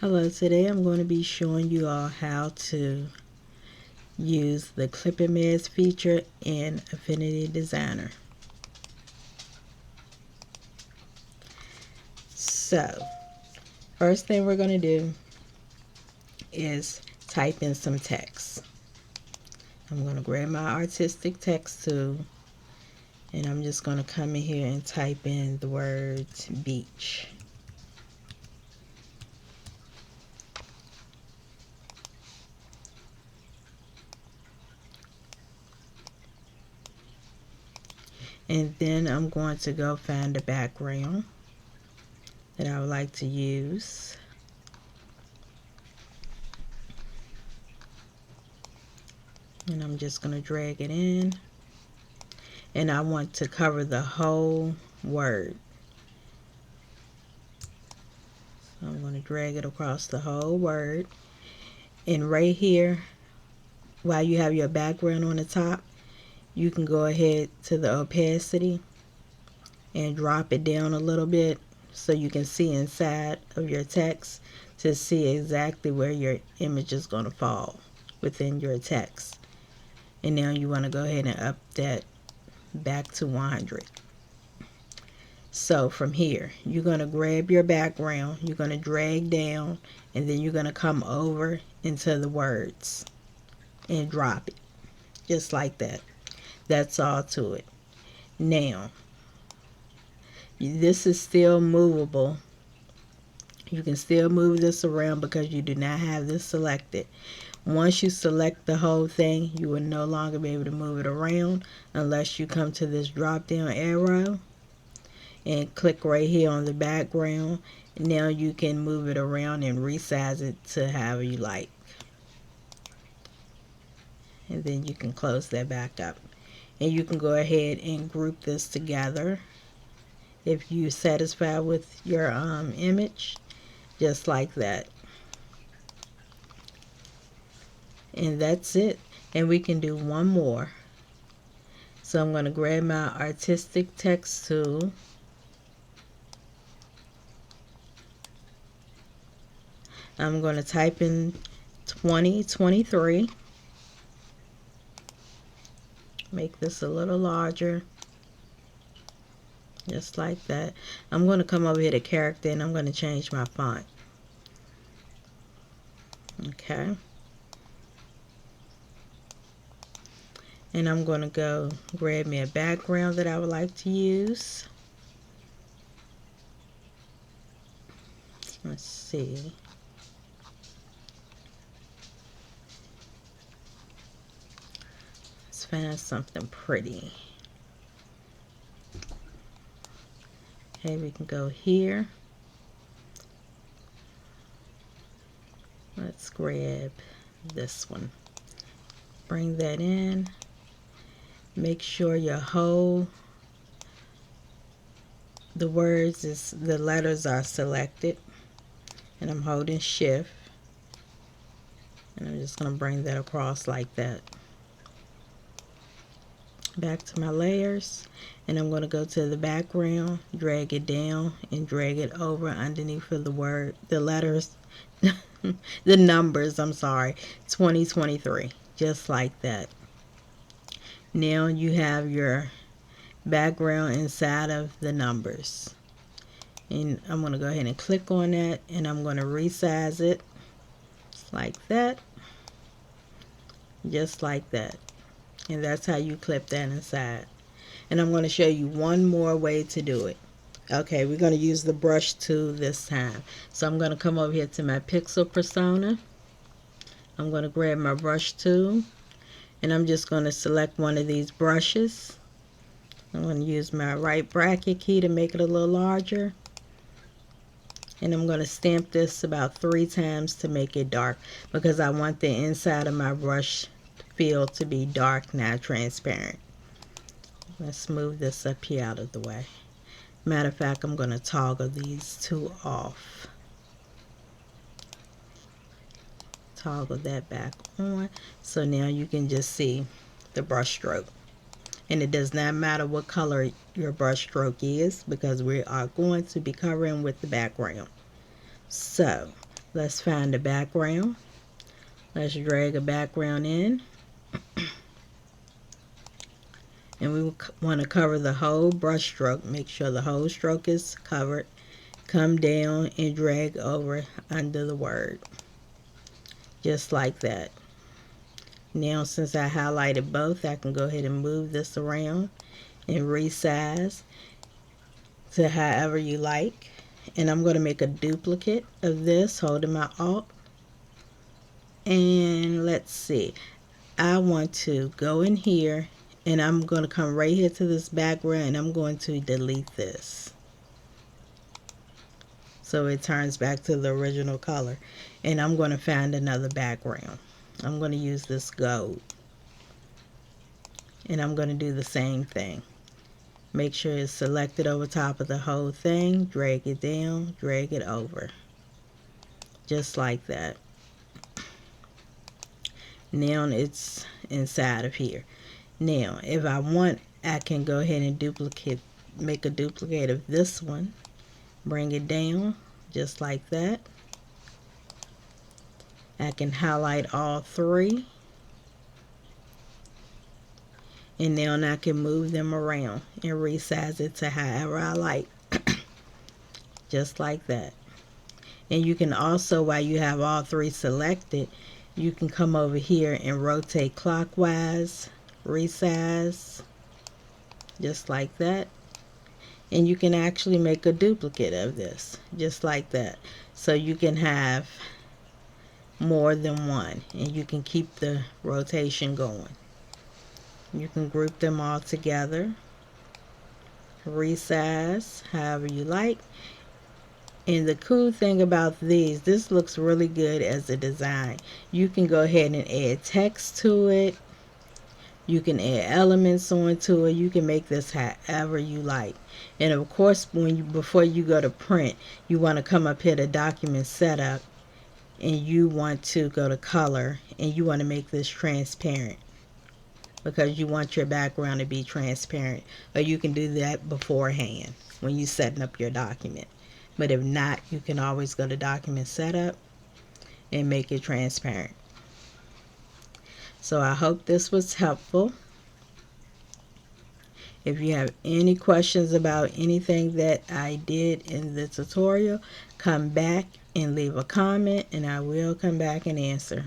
Hello, today I'm going to be showing you all how to use the Clip Image feature in Affinity Designer. So, first thing we're going to do is type in some text. I'm going to grab my artistic text tool and I'm just going to come in here and type in the word beach. And then I'm going to go find a background that I would like to use. And I'm just going to drag it in. And I want to cover the whole word. So I'm going to drag it across the whole word. And right here, while you have your background on the top, you can go ahead to the opacity and drop it down a little bit so you can see inside of your text to see exactly where your image is going to fall within your text. And now you want to go ahead and up that back to 100. So from here, you're going to grab your background, you're going to drag down, and then you're going to come over into the words and drop it just like that. That's all to it. Now, this is still movable. You can still move this around because you do not have this selected. Once you select the whole thing, you will no longer be able to move it around unless you come to this drop down arrow and click right here on the background. Now you can move it around and resize it to however you like. And then you can close that back up. And you can go ahead and group this together if you're satisfied with your image, just like that. And that's it. And we can do one more. So I'm going to grab my artistic text tool. I'm going to type in 2023. Make this a little larger. Just like that. I'm going to come over here to character and I'm going to change my font. Okay. And I'm going to go grab me a background that I would like to use. Let's see. Let's find something pretty. Okay, we can go here. Let's grab this one. Bring that in. Make sure your the letters are selected. And I'm holding shift. And I'm just going to bring that across like that. Back to my layers. And I'm going to go to the background, drag it down, and drag it over underneath of the letters, the numbers, I'm sorry, 2023, just like that. Now you have your background inside of the numbers. And I'm going to go ahead and click on that, and I'm going to resize it like that, just like that. And that's how you clip that inside. And I'm going to show you one more way to do it. Okay, we're going to use the brush tool this time. So I'm going to come over here to my pixel persona. I'm going to grab my brush tool. And I'm just going to select one of these brushes. I'm going to use my right bracket key to make it a little larger. And I'm going to stamp this about 3 times to make it dark, because I want the inside of my brush field to be dark, not transparent. Let's move this up here out of the way. Matter of fact, I'm going to toggle these two off. Toggle that back on. So now you can just see the brush stroke. And it does not matter what color your brush stroke is, because we are going to be covering with the background. So Let's find the background. Let's drag a background in. And we want to cover the whole brush stroke. Make sure the whole stroke is covered. Come down and drag over under the word. Just like that. Now since I highlighted both, I can go ahead and move this around and resize to however you like. And I'm going to make a duplicate of this, holding my Alt. And let's see. I want to go in here and I'm going to come right here to this background and I'm going to delete this. So it turns back to the original color. And I'm going to find another background. I'm going to use this gold. And I'm going to do the same thing. Make sure it's selected over top of the whole thing. Drag it down, drag it over. Just like that. Now it's inside of here. Now, if I want, I can go ahead and make a duplicate of this one. Bring it down, just like that. I can highlight all three. And now I can move them around and resize it to however I like. Just like that. And you can also, while you have all three selected, you can come over here and rotate clockwise, resize, just like that. And you can actually make a duplicate of this, just like that. So you can have more than one, and you can keep the rotation going. You can group them all together, resize however you like. And the cool thing about these, this looks really good as a design. You can go ahead and add text to it. You can add elements onto it. You can make this however you like. And of course, before you go to print, you want to come up here to document setup, and you want to go to color, and you want to make this transparent because you want your background to be transparent. Or you can do that beforehand when you're setting up your document. But if not, you can always go to document setup and make it transparent. So I hope this was helpful. If you have any questions about anything that I did in the tutorial, come back and leave a comment and I will come back and answer.